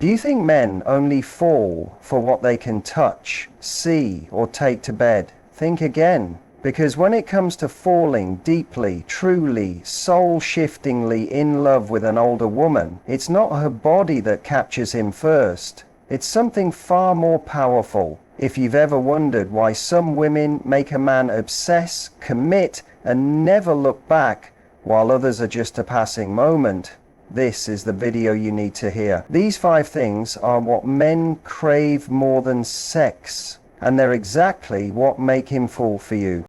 Do you think men only fall for what they can touch, see, or take to bed? Think again. Because when it comes to falling deeply, truly, soul-shiftingly in love with an older woman, it's not her body that captures him first. It's something far more powerful. If you've ever wondered why some women make a man obsess, commit, and never look back, while others are just a passing moment, this is the video you need to hear. These 5 things are what men crave more than sex, and they're exactly what make him fall for you.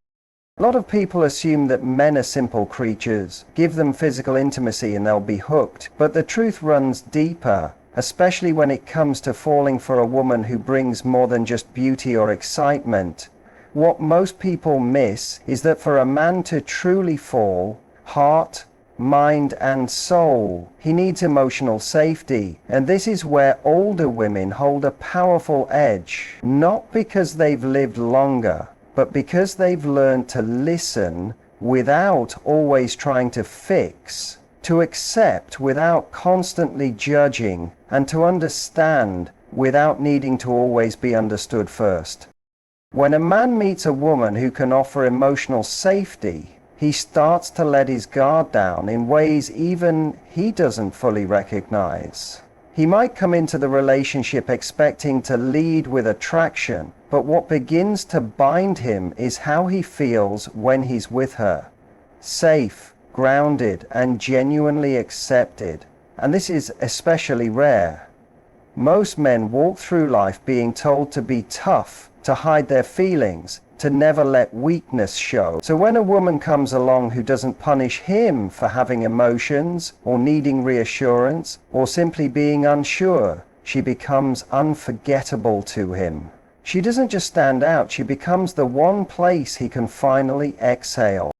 A lot of people assume that men are simple creatures. Give them physical intimacy and they'll be hooked. But the truth runs deeper, especially when it comes to falling for a woman who brings more than just beauty or excitement. What most people miss is that for a man to truly fall, heart, mind and soul, he needs emotional safety. And this is where older women hold a powerful edge, not because they've lived longer, but because they've learned to listen without always trying to fix, to accept without constantly judging, and to understand without needing to always be understood first. When a man meets a woman who can offer emotional safety, he starts to let his guard down in ways even he doesn't fully recognize. He might come into the relationship expecting to lead with attraction, but what begins to bind him is how he feels when he's with her. Safe, grounded, and genuinely accepted. And this is especially rare. Most men walk through life being told to be tough, to hide their feelings, to never let weakness show. So when a woman comes along who doesn't punish him for having emotions, or needing reassurance, or simply being unsure, she becomes unforgettable to him. She doesn't just stand out, she becomes the one place he can finally exhale.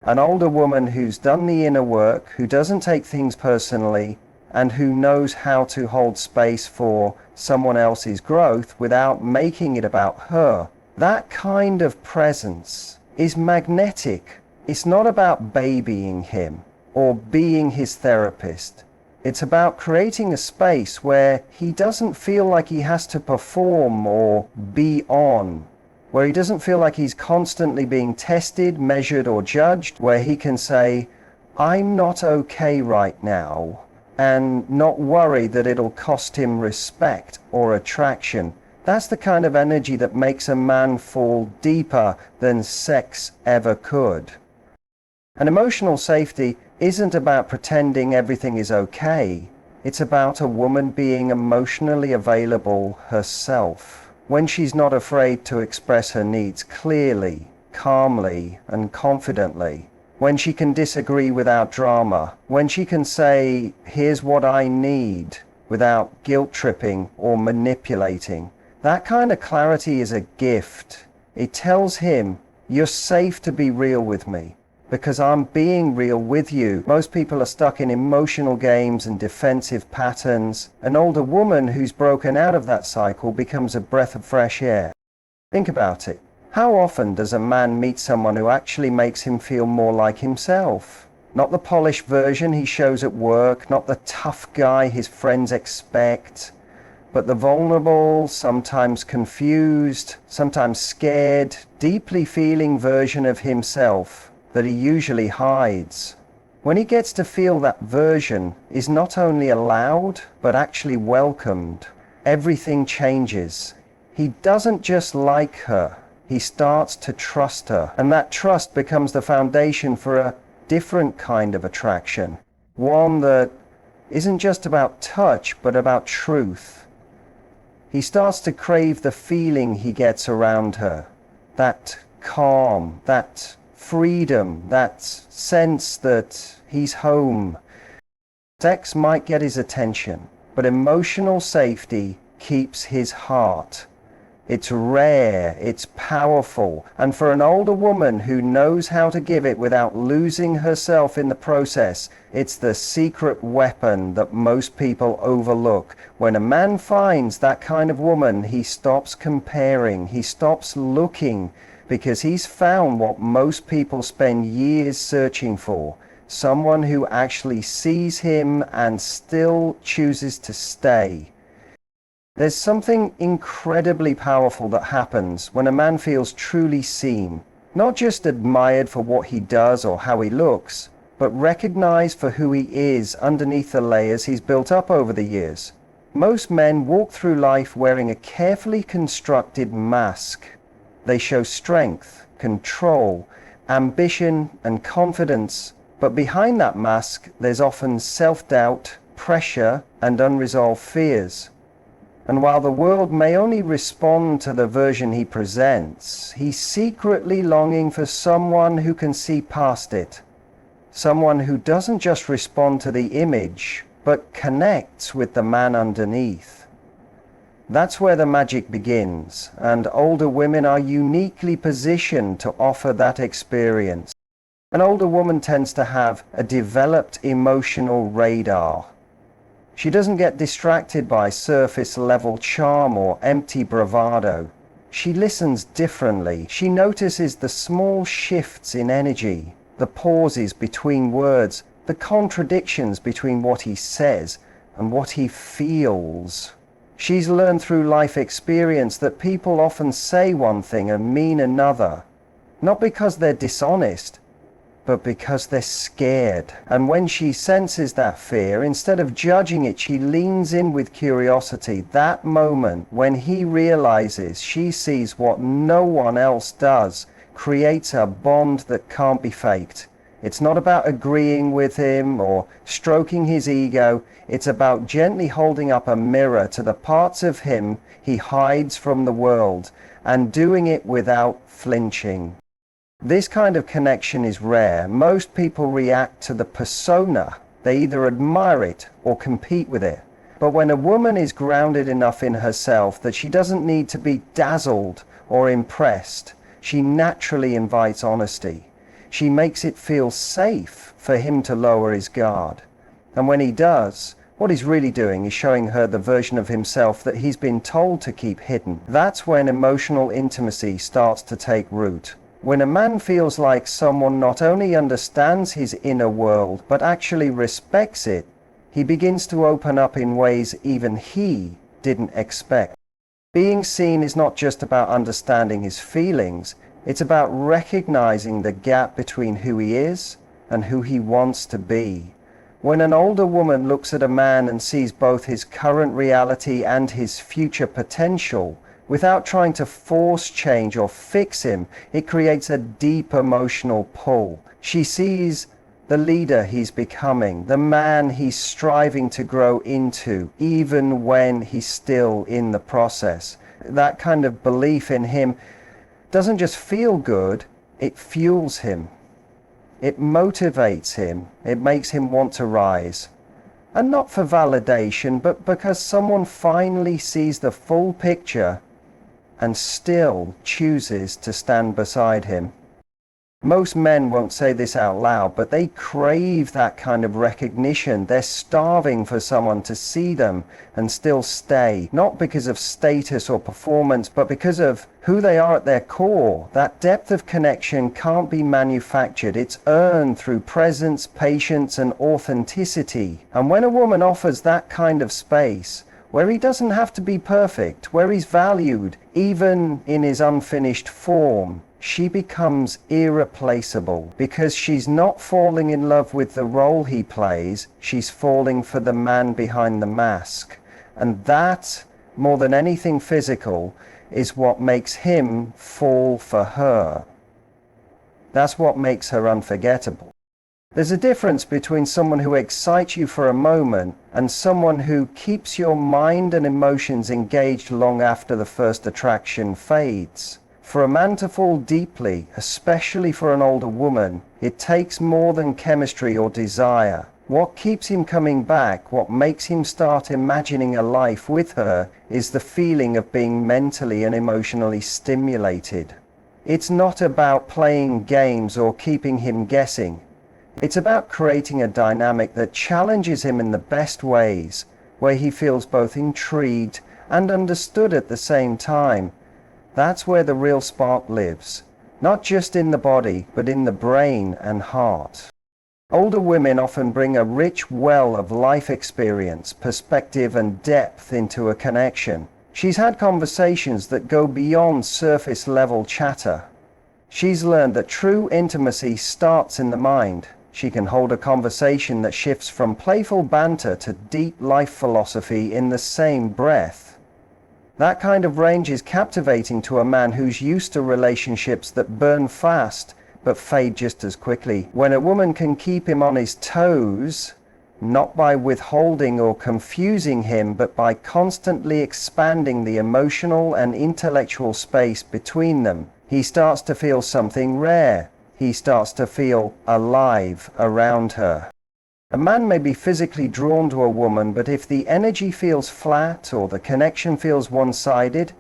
An older woman who's done the inner work, who doesn't take things personally, and who knows how to hold space for someone else's growth without making it about her. That kind of presence is magnetic. It's not about babying him or being his therapist. It's about creating a space where he doesn't feel like he has to perform or be on, where he doesn't feel like he's constantly being tested, measured, or judged, where he can say, "I'm not okay right now," and not worry that it'll cost him respect or attraction. That's the kind of energy that makes a man fall deeper than sex ever could. And emotional safety isn't about pretending everything is okay. It's about a woman being emotionally available herself, when she's not afraid to express her needs clearly, calmly, and confidently. When she can disagree without drama. When she can say, "Here's what I need," without guilt-tripping or manipulating. That kind of clarity is a gift. It tells him, "You're safe to be real with me, because I'm being real with you." Most people are stuck in emotional games and defensive patterns. An older woman who's broken out of that cycle becomes a breath of fresh air. Think about it. How often does a man meet someone who actually makes him feel more like himself? Not the polished version he shows at work, not the tough guy his friends expect, but the vulnerable, sometimes confused, sometimes scared, deeply feeling version of himself that he usually hides. When he gets to feel that version is not only allowed, but actually welcomed, everything changes. He doesn't just like her, he starts to trust her. And that trust becomes the foundation for a different kind of attraction. One that isn't just about touch, but about truth. He starts to crave the feeling he gets around her. That calm, that freedom, that sense that he's home. Sex might get his attention, but emotional safety keeps his heart. It's rare, it's powerful, and for an older woman who knows how to give it without losing herself in the process, it's the secret weapon that most people overlook. When a man finds that kind of woman, he stops comparing, he stops looking, because he's found what most people spend years searching for. Someone who actually sees him and still chooses to stay. There's something incredibly powerful that happens when a man feels truly seen, not just admired for what he does or how he looks, but recognized for who he is underneath the layers he's built up over the years. Most men walk through life wearing a carefully constructed mask. They show strength, control, ambition, and confidence, but behind that mask there's often self-doubt, pressure, and unresolved fears. And while the world may only respond to the version he presents, he's secretly longing for someone who can see past it. Someone who doesn't just respond to the image, but connects with the man underneath. That's where the magic begins, and older women are uniquely positioned to offer that experience. An older woman tends to have a developed emotional radar. She doesn't get distracted by surface-level charm or empty bravado. She listens differently. She notices the small shifts in energy, the pauses between words, the contradictions between what he says and what he feels. She's learned through life experience that people often say one thing and mean another, not because they're dishonest, but because they're scared. And when she senses that fear, instead of judging it, she leans in with curiosity. That moment when he realizes she sees what no one else does creates a bond that can't be faked. It's not about agreeing with him or stroking his ego. It's about gently holding up a mirror to the parts of him he hides from the world, and doing it without flinching. This kind of connection is rare. Most people react to the persona. They either admire it or compete with it. But when a woman is grounded enough in herself that she doesn't need to be dazzled or impressed, she naturally invites honesty. She makes it feel safe for him to lower his guard. And when he does, what he's really doing is showing her the version of himself that he's been told to keep hidden. That's when emotional intimacy starts to take root. When a man feels like someone not only understands his inner world, but actually respects it, he begins to open up in ways even he didn't expect. Being seen is not just about understanding his feelings, it's about recognizing the gap between who he is and who he wants to be. When an older woman looks at a man and sees both his current reality and his future potential, without trying to force change or fix him, it creates a deep emotional pull. She sees the leader he's becoming, the man he's striving to grow into, even when he's still in the process. That kind of belief in him doesn't just feel good, it fuels him. It motivates him. It makes him want to rise. And not for validation, but because someone finally sees the full picture and still chooses to stand beside him. Most men won't say this out loud, but they crave that kind of recognition. They're starving for someone to see them and still stay, not because of status or performance, but because of who they are at their core. That depth of connection can't be manufactured. It's earned through presence, patience, and authenticity. And when a woman offers that kind of space, where he doesn't have to be perfect, where he's valued, even in his unfinished form, she becomes irreplaceable, because she's not falling in love with the role he plays, she's falling for the man behind the mask. And that, more than anything physical, is what makes him fall for her. That's what makes her unforgettable. There's a difference between someone who excites you for a moment and someone who keeps your mind and emotions engaged long after the first attraction fades. For a man to fall deeply, especially for an older woman, it takes more than chemistry or desire. What keeps him coming back, what makes him start imagining a life with her, is the feeling of being mentally and emotionally stimulated. It's not about playing games or keeping him guessing. It's about creating a dynamic that challenges him in the best ways, where he feels both intrigued and understood at the same time. That's where the real spark lives, not just in the body, but in the brain and heart. Older women often bring a rich well of life experience, perspective, and depth into a connection. She's had conversations that go beyond surface level chatter. She's learned that true intimacy starts in the mind. She can hold a conversation that shifts from playful banter to deep life philosophy in the same breath. That kind of range is captivating to a man who's used to relationships that burn fast but fade just as quickly. When a woman can keep him on his toes, not by withholding or confusing him, but by constantly expanding the emotional and intellectual space between them, he starts to feel something rare. He starts to feel alive around her. A man may be physically drawn to a woman, but if the energy feels flat or the connection feels one-sided,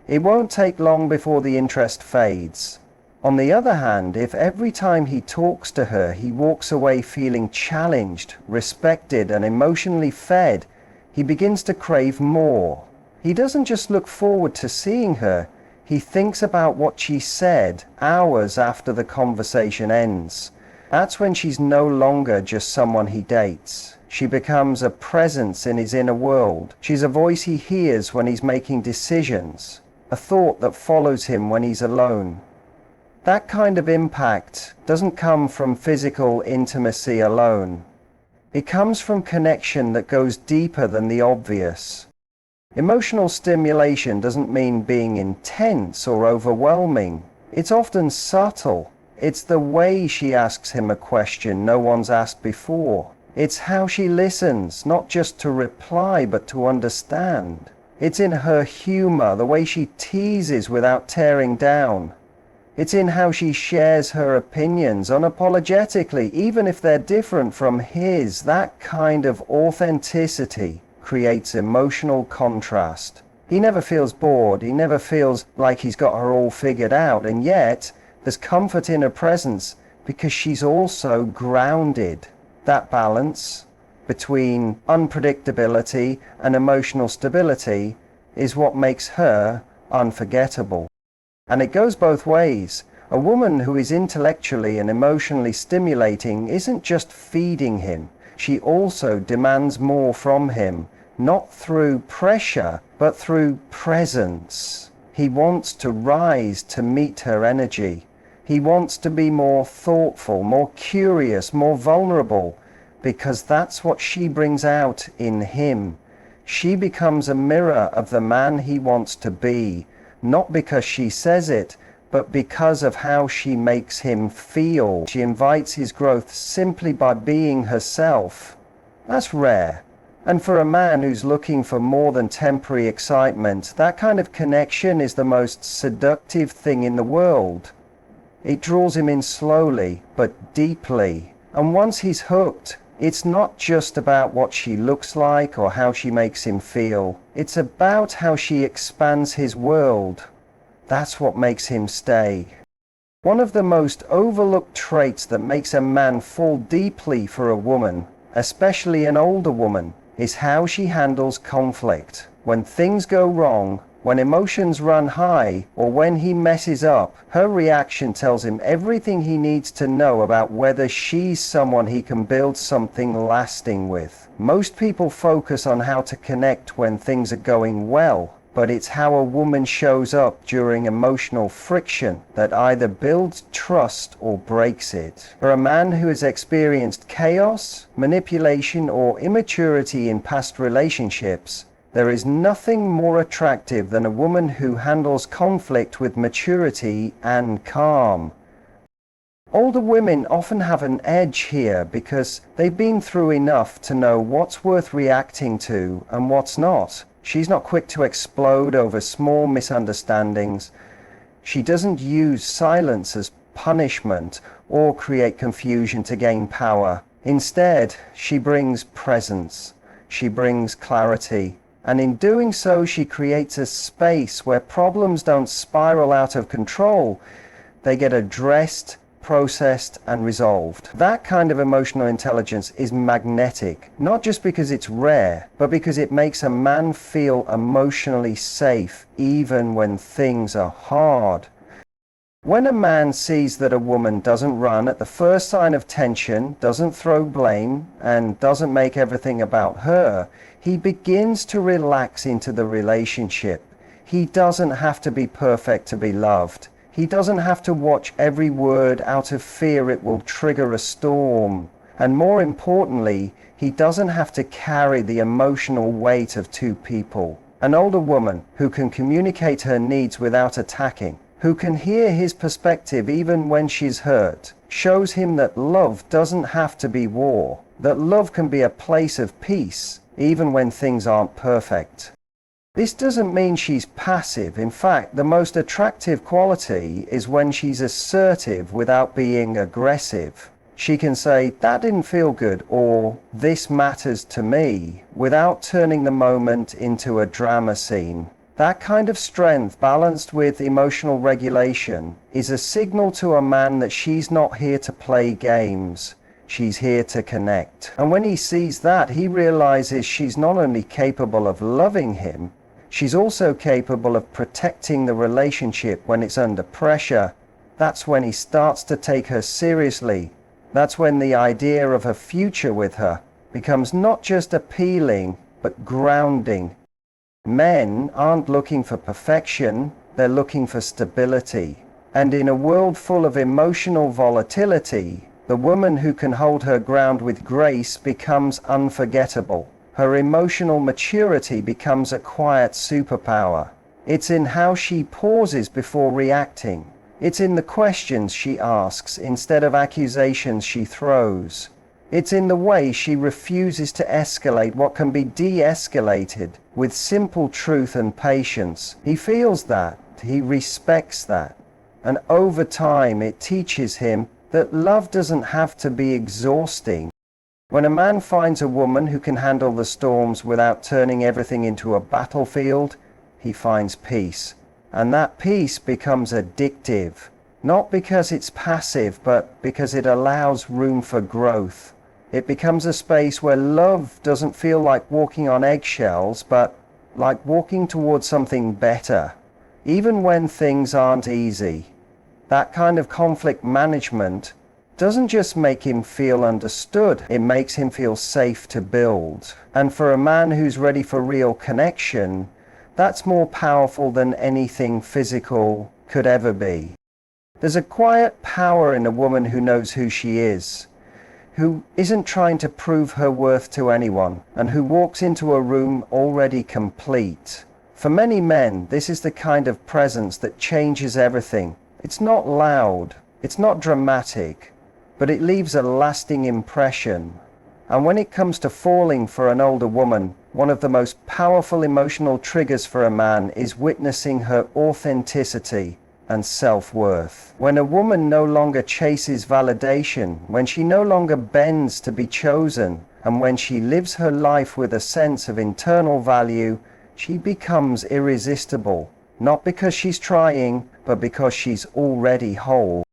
it won't take long before the interest fades. On the other hand, if every time he talks to her, he walks away feeling challenged, respected, and emotionally fed, he begins to crave more. He doesn't just look forward to seeing her, he thinks about what she said hours after the conversation ends. That's when she's no longer just someone he dates. She becomes a presence in his inner world. She's a voice he hears when he's making decisions, a thought that follows him when he's alone. That kind of impact doesn't come from physical intimacy alone. It comes from connection that goes deeper than the obvious. Emotional stimulation doesn't mean being intense or overwhelming. It's often subtle. It's the way she asks him a question no one's asked before. It's how she listens, not just to reply, but to understand. It's in her humor, the way she teases without tearing down. It's in how she shares her opinions unapologetically, even if they're different from his. That kind of authenticity creates emotional contrast. He never feels bored, he never feels like he's got her all figured out, and yet there's comfort in her presence because she's also grounded. That balance between unpredictability and emotional stability is what makes her unforgettable. And it goes both ways. A woman who is intellectually and emotionally stimulating isn't just feeding him, she also demands more from him, not through pressure, but through presence. He wants to rise to meet her energy. He wants to be more thoughtful, more curious, more vulnerable, because that's what she brings out in him. She becomes a mirror of the man he wants to be, not because she says it, but because of how she makes him feel. She invites his growth simply by being herself. That's rare. And for a man who's looking for more than temporary excitement, that kind of connection is the most seductive thing in the world. It draws him in slowly, but deeply. And once he's hooked, it's not just about what she looks like or how she makes him feel. It's about how she expands his world. That's what makes him stay. One of the most overlooked traits that makes a man fall deeply for a woman, especially an older woman, is how she handles conflict. When things go wrong, when emotions run high, or when he messes up, her reaction tells him everything he needs to know about whether she's someone he can build something lasting with. Most people focus on how to connect when things are going well, but it's how a woman shows up during emotional friction that either builds trust or breaks it. For a man who has experienced chaos, manipulation, or immaturity in past relationships, there is nothing more attractive than a woman who handles conflict with maturity and calm. Older women often have an edge here because they've been through enough to know what's worth reacting to and what's not. She's not quick to explode over small misunderstandings. She doesn't use silence as punishment or create confusion to gain power. Instead, she brings presence. She brings clarity. And in doing so, she creates a space where problems don't spiral out of control. They get addressed, processed, and resolved. That kind of emotional intelligence is magnetic, not just because it's rare, but because it makes a man feel emotionally safe even when things are hard. When a man sees that a woman doesn't run at the first sign of tension, doesn't throw blame, and doesn't make everything about her, he begins to relax into the relationship. He doesn't have to be perfect to be loved. He doesn't have to watch every word out of fear it will trigger a storm. And more importantly, he doesn't have to carry the emotional weight of two people. An older woman who can communicate her needs without attacking, who can hear his perspective even when she's hurt, shows him that love doesn't have to be war, that love can be a place of peace, even when things aren't perfect. This doesn't mean she's passive. In fact, the most attractive quality is when she's assertive without being aggressive. She can say, "That didn't feel good," or "This matters to me," without turning the moment into a drama scene. That kind of strength, balanced with emotional regulation, is a signal to a man that she's not here to play games. She's here to connect. And when he sees that, he realizes she's not only capable of loving him, she's also capable of protecting the relationship when it's under pressure. That's when he starts to take her seriously. That's when the idea of a future with her becomes not just appealing, but grounding. Men aren't looking for perfection, they're looking for stability. And in a world full of emotional volatility, the woman who can hold her ground with grace becomes unforgettable. Her emotional maturity becomes a quiet superpower. It's in how she pauses before reacting. It's in the questions she asks instead of accusations she throws. It's in the way she refuses to escalate what can be de-escalated with simple truth and patience. He feels that, he respects that, and over time it teaches him that love doesn't have to be exhausting. When a man finds a woman who can handle the storms without turning everything into a battlefield, he finds peace. And that peace becomes addictive, not because it's passive, but because it allows room for growth. It becomes a space where love doesn't feel like walking on eggshells, but like walking towards something better, even when things aren't easy. That kind of conflict management doesn't just make him feel understood, it makes him feel safe to build. And for a man who's ready for real connection, that's more powerful than anything physical could ever be. There's a quiet power in a woman who knows who she is, who isn't trying to prove her worth to anyone, and who walks into a room already complete. For many men, this is the kind of presence that changes everything. It's not loud, it's not dramatic, but it leaves a lasting impression. And when it comes to falling for an older woman, one of the most powerful emotional triggers for a man is witnessing her authenticity and self-worth. When a woman no longer chases validation, when she no longer bends to be chosen, and when she lives her life with a sense of internal value, she becomes irresistible, not because she's trying, but because she's already whole.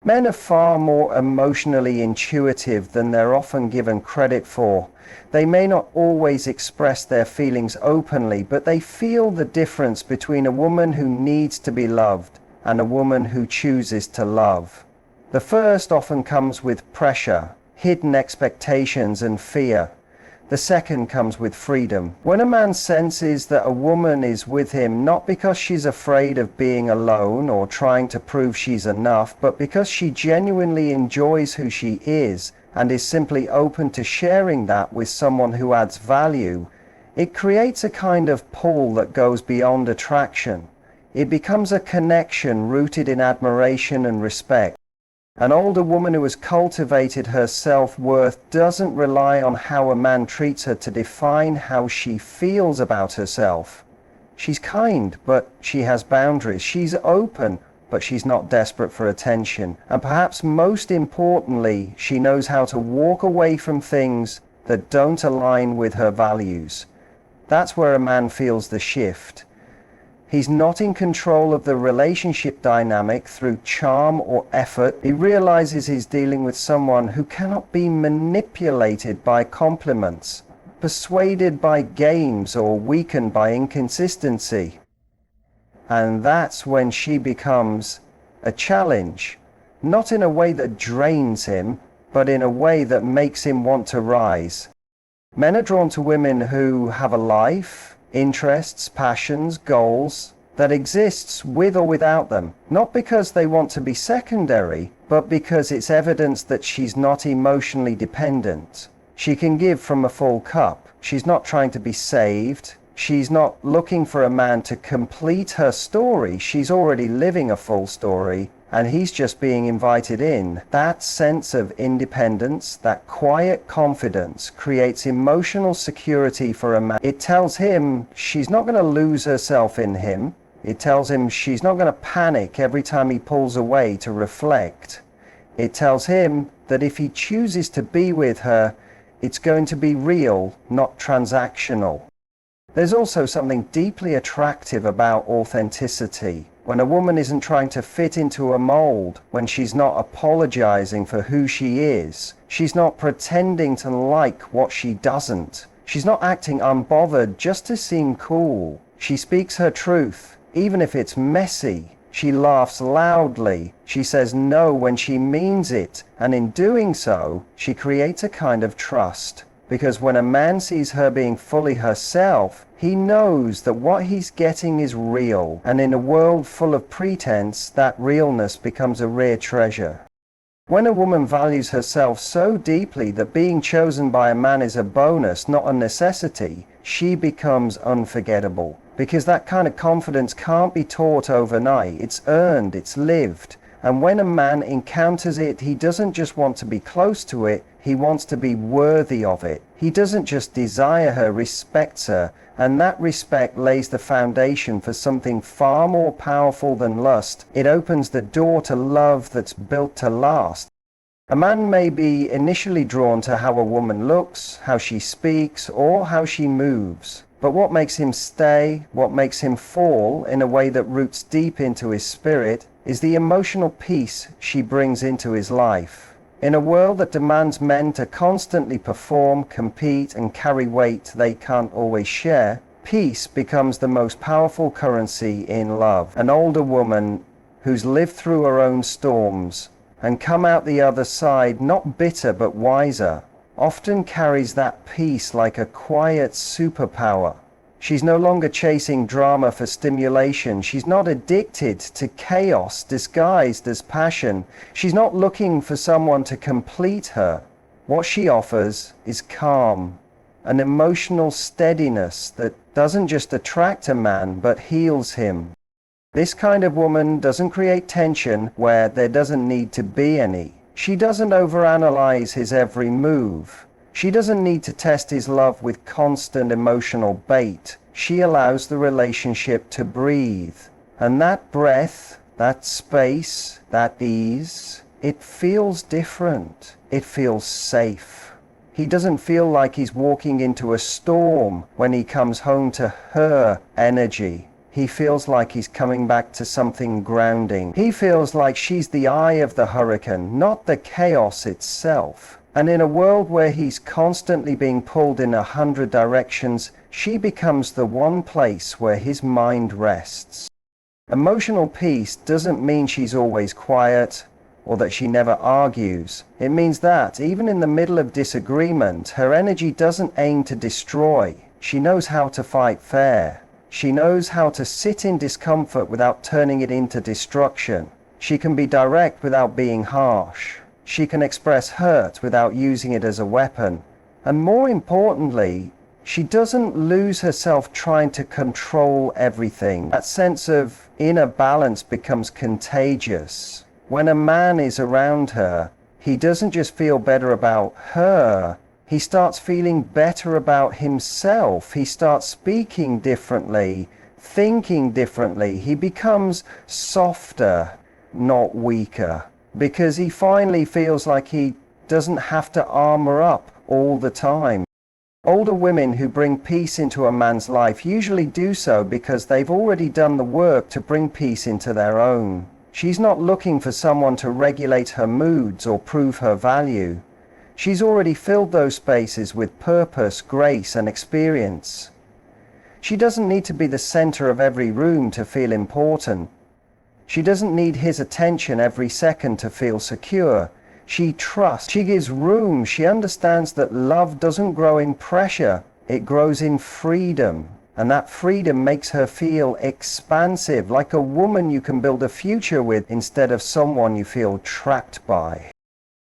Men are far more emotionally intuitive than they're often given credit for. They may not always express their feelings openly, but they feel the difference between a woman who needs to be loved and a woman who chooses to love. The first often comes with pressure, hidden expectations, and fear. The second comes with freedom. When a man senses that a woman is with him not because she's afraid of being alone or trying to prove she's enough, but because she genuinely enjoys who she is and is simply open to sharing that with someone who adds value, it creates a kind of pull that goes beyond attraction. It becomes a connection rooted in admiration and respect. An older woman who has cultivated her self-worth doesn't rely on how a man treats her to define how she feels about herself. She's kind, but she has boundaries. She's open, but she's not desperate for attention. And perhaps most importantly, she knows how to walk away from things that don't align with her values. That's where a man feels the shift. He's not in control of the relationship dynamic through charm or effort. He realizes he's dealing with someone who cannot be manipulated by compliments, persuaded by games, or weakened by inconsistency. And that's when she becomes a challenge, not in a way that drains him, but in a way that makes him want to rise. Men are drawn to women who have a life, interests, passions, goals that exists with or without them, not because they want to be secondary, but because it's evidence that she's not emotionally dependent. She can give from a full cup. She's not trying to be saved. She's not looking for a man to complete her story. She's already living a full story, and he's just being invited in. That sense of independence, that quiet confidence, creates emotional security for a man. It tells him she's not going to lose herself in him. It tells him she's not going to panic every time he pulls away to reflect. It tells him that if he chooses to be with her, it's going to be real, not transactional. There's also something deeply attractive about authenticity. When a woman isn't trying to fit into a mold, when she's not apologizing for who she is, she's not pretending to like what she doesn't, she's not acting unbothered just to seem cool. She speaks her truth, even if it's messy. She laughs loudly. She says no when she means it, and in doing so, she creates a kind of trust. Because when a man sees her being fully herself, he knows that what he's getting is real, and in a world full of pretense, that realness becomes a rare treasure. When a woman values herself so deeply that being chosen by a man is a bonus, not a necessity, she becomes unforgettable. Because that kind of confidence can't be taught overnight. It's earned, it's lived. And when a man encounters it, he doesn't just want to be close to it, he wants to be worthy of it. He doesn't just desire her, respects her. And that respect lays the foundation for something far more powerful than lust. It opens the door to love that's built to last. A man may be initially drawn to how a woman looks, how she speaks, or how she moves. But what makes him stay, what makes him fall in a way that roots deep into his spirit, is the emotional peace she brings into his life. In a world that demands men to constantly perform, compete, and carry weight they can't always share, peace becomes the most powerful currency in love. An older woman who's lived through her own storms and come out the other side not bitter but wiser, often carries that peace like a quiet superpower. She's no longer chasing drama for stimulation. She's not addicted to chaos disguised as passion. She's not looking for someone to complete her. What she offers is calm, an emotional steadiness that doesn't just attract a man but heals him. This kind of woman doesn't create tension where there doesn't need to be any. She doesn't overanalyze his every move. She doesn't need to test his love with constant emotional bait. She allows the relationship to breathe. And that breath, that space, that ease, it feels different. It feels safe. He doesn't feel like he's walking into a storm when he comes home to her energy. He feels like he's coming back to something grounding. He feels like she's the eye of the hurricane, not the chaos itself. And in a world where he's constantly being pulled in 100 directions, she becomes the one place where his mind rests. Emotional peace doesn't mean she's always quiet or that she never argues. It means that, even in the middle of disagreement, her energy doesn't aim to destroy. She knows how to fight fair. She knows how to sit in discomfort without turning it into destruction. She can be direct without being harsh. She can express hurt without using it as a weapon. And more importantly, she doesn't lose herself trying to control everything. That sense of inner balance becomes contagious. When a man is around her, he doesn't just feel better about her. He starts feeling better about himself. He starts speaking differently, thinking differently. He becomes softer, not weaker, because he finally feels like he doesn't have to armor up all the time. Older women who bring peace into a man's life usually do so because they've already done the work to bring peace into their own. She's not looking for someone to regulate her moods or prove her value. She's already filled those spaces with purpose, grace, and experience. She doesn't need to be the center of every room to feel important. She doesn't need his attention every second to feel secure. She trusts, she gives room, she understands that love doesn't grow in pressure, it grows in freedom. And that freedom makes her feel expansive, like a woman you can build a future with instead of someone you feel trapped by.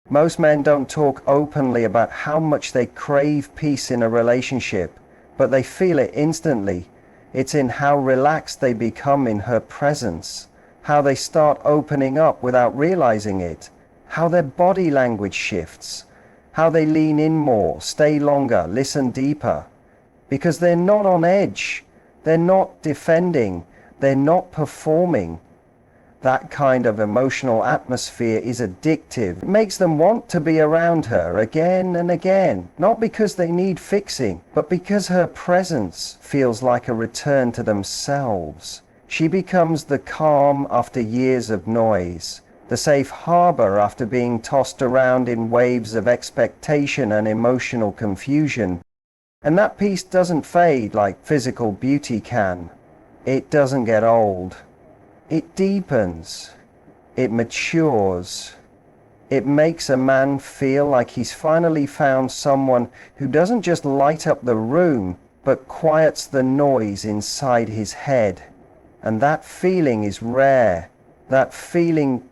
Most men don't talk openly about how much they crave peace in a relationship, but they feel it instantly. It's in how relaxed they become in her presence, how they start opening up without realizing it, how their body language shifts, how they lean in more, stay longer, listen deeper. Because they're not on edge, they're not defending, they're not performing. That kind of emotional atmosphere is addictive. It makes them want to be around her again and again, not because they need fixing, but because her presence feels like a return to themselves. She becomes the calm after years of noise, the safe harbor after being tossed around in waves of expectation and emotional confusion. And that peace doesn't fade like physical beauty can. It doesn't get old. It deepens. It matures. It makes a man feel like he's finally found someone who doesn't just light up the room, but quiets the noise inside his head. And that feeling is rare. That feeling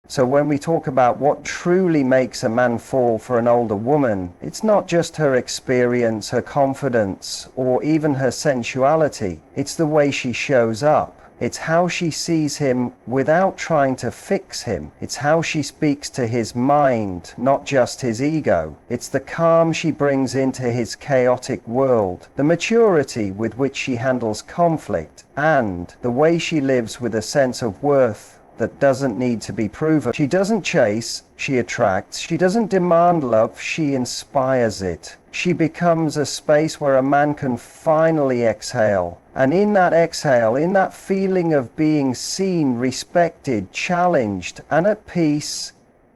So when we talk about what truly makes a man fall for an older woman, it's not just her experience, her confidence, or even her sensuality. It's the way she shows up. It's how she sees him without trying to fix him. It's how she speaks to his mind, not just his ego. It's the calm she brings into his chaotic world, the maturity with which she handles conflict, and the way she lives with a sense of worth that doesn't need to be proven. She doesn't chase, she attracts. She doesn't demand love, she inspires it. She becomes a space where a man can finally exhale. And in that exhale, in that feeling of being seen, respected, challenged, and at peace,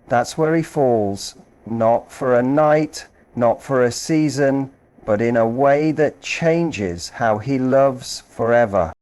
that's where he falls. Not for a night, not for a season, but in a way that changes how he loves forever.